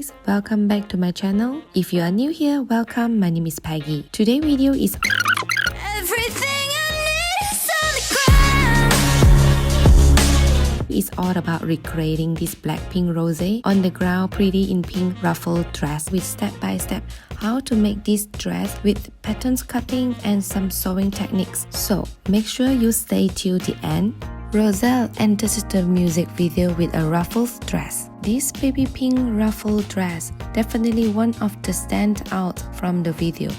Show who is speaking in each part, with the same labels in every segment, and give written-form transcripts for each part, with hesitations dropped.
Speaker 1: guys, welcome back to my channel. If you are new here, welcome. My name is Peggy. Today's video is It's all about recreating this BlackPink Rosé on the ground pretty in pink ruffled dress with step-by-step how to make this dress with patterns cutting and some sewing techniques. So make sure you stay till the end. Rosé enters the music video with a ruffles dress. This baby pink ruffle dress definitely one of the standouts from the video.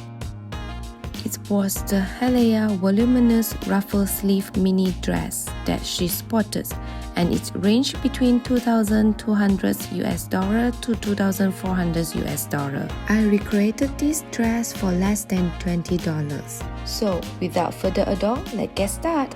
Speaker 1: It was the Haleia Voluminous ruffle sleeve mini dress that she spotted, and it ranged between $2,200 to $2,400. I recreated this dress for less than $20. So without further ado, let's get started.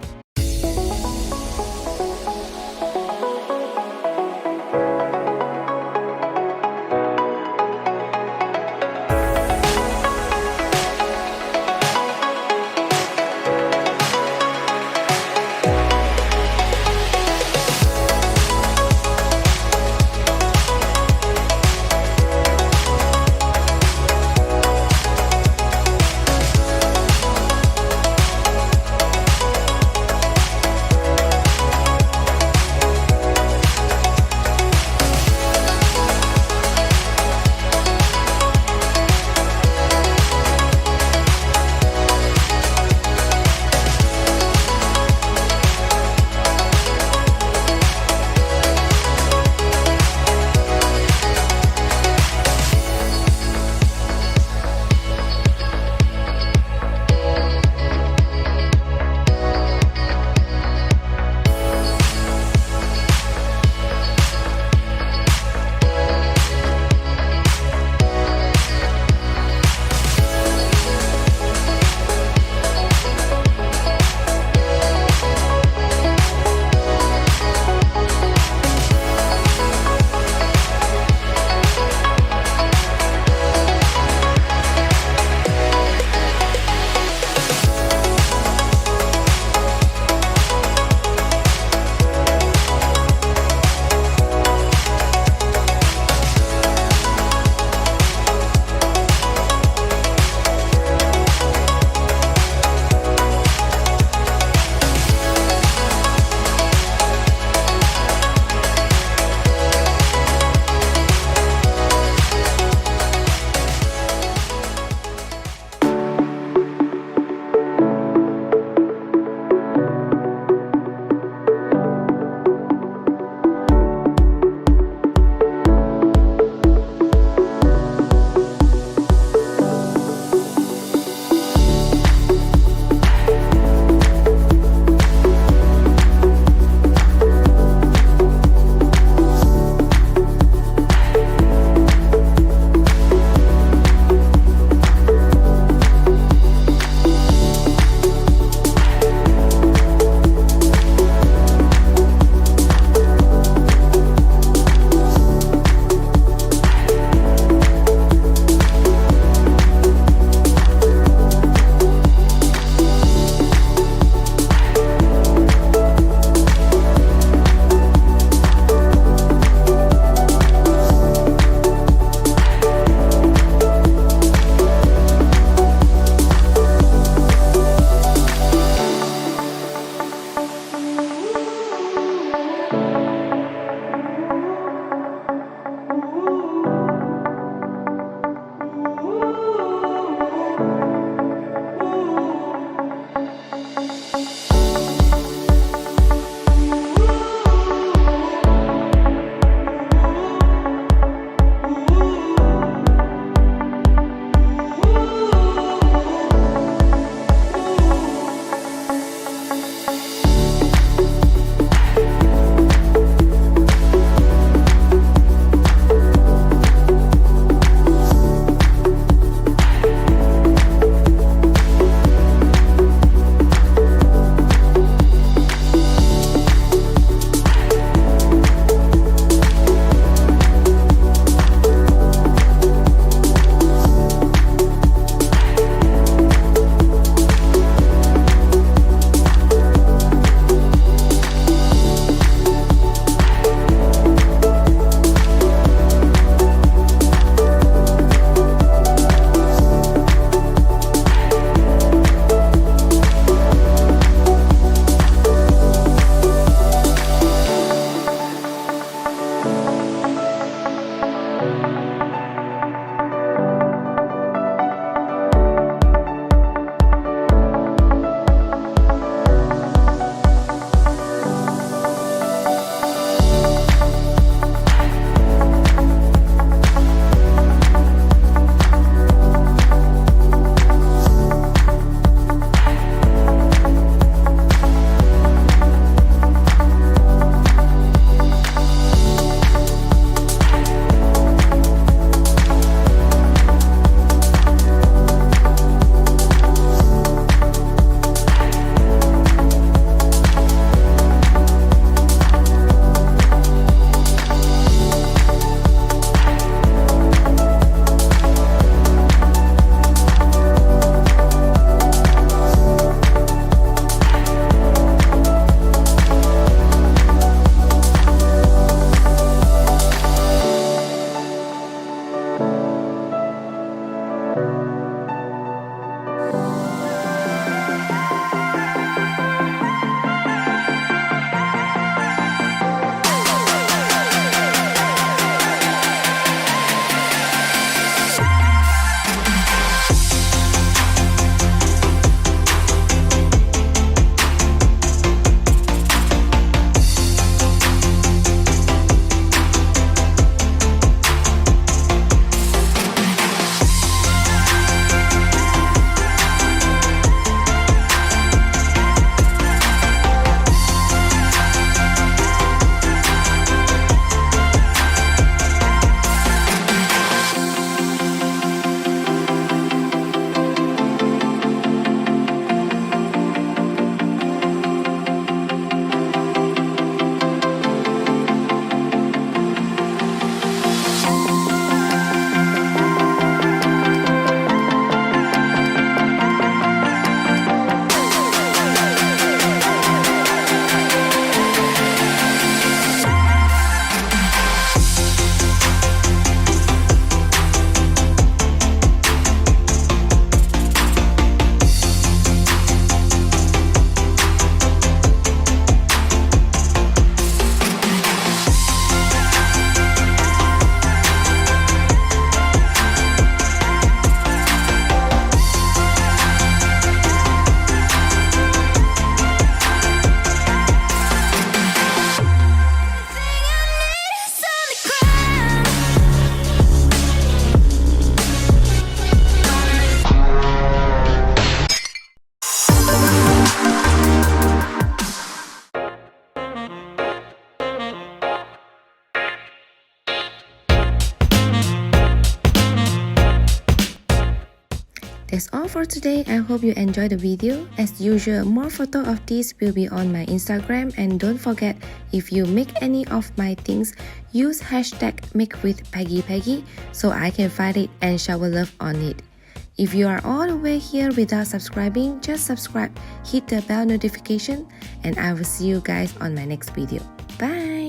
Speaker 1: That's all for today. I hope you enjoyed the video. As usual, more photo of this will be on my Instagram, and don't forget, if you make any of my things, use hashtag #MakeWithPeggyPeggy so I can find it and shower love on it. If you are all the way here without subscribing, just subscribe, hit the bell notification, and I will see you guys on my next video. Bye!